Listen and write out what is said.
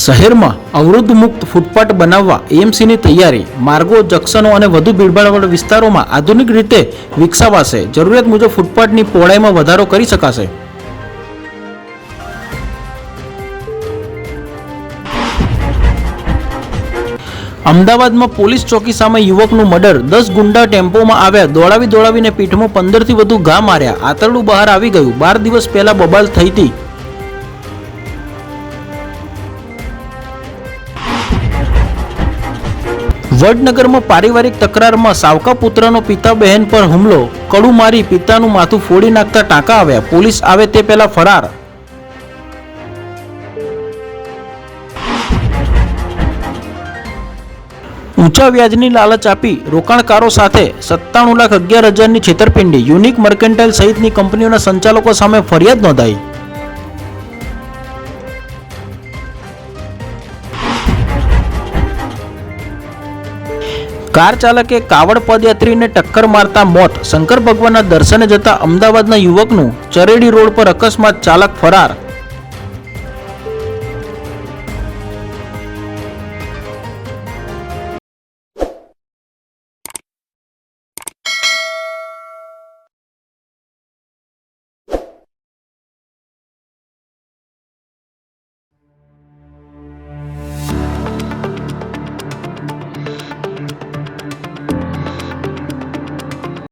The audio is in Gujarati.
શહેરમાં અવરોધ મુક્ત ફૂટપાથ બનાવવા એએમસીની તૈયારી. માર્ગો, જંકશનો અને વધુ ભીડભાડવાળા વિસ્તારોમાં આધુનિક રીતે વિકસાવાશે. જરૂરિયાત મુજબ ફૂટપાથની પહોળાઈમાં વધારો કરી શકાશે. અમદાવાદમાં પોલીસ ચોકી સામે યુવકનું મર્ડર. 10 ગુંડા ટેમ્પોમાં આવ્યા, દોડાવીને પીઠમાં 15થી વધુ ઘા માર્યા. આંતરડું બહાર આવી ગયું. 12 દિવસ પહેલા બબાલ થઈ હતી. વડનગરમાં પારિવારિક તકરારમાં સાવકા પુત્રનો પિતા બહેન પર હુમલો. કડું મારી પિતાનું માથું ફોડી નાખતા ટાંકા આવ્યા. પોલીસ આવે તે પહેલા ફરાર. ઊંચા વ્યાજની લાલચ આપી રોકાણકારો સાથે 97,11,000ની છેતરપિંડી. યુનિક મર્કેન્ટાઇલ સહિતની કંપનીઓના સંચાલકો સામે ફરિયાદ નોંધાઈ. કાર ચાલકે કાવડ પદયાત્રીને ટક્કર મારતા મોત. શંકર ભગવાનના દર્શને જતા અમદાવાદના યુવકનું ચરેડી રોડ પર અકસ્માત, ચાલક ફરાર.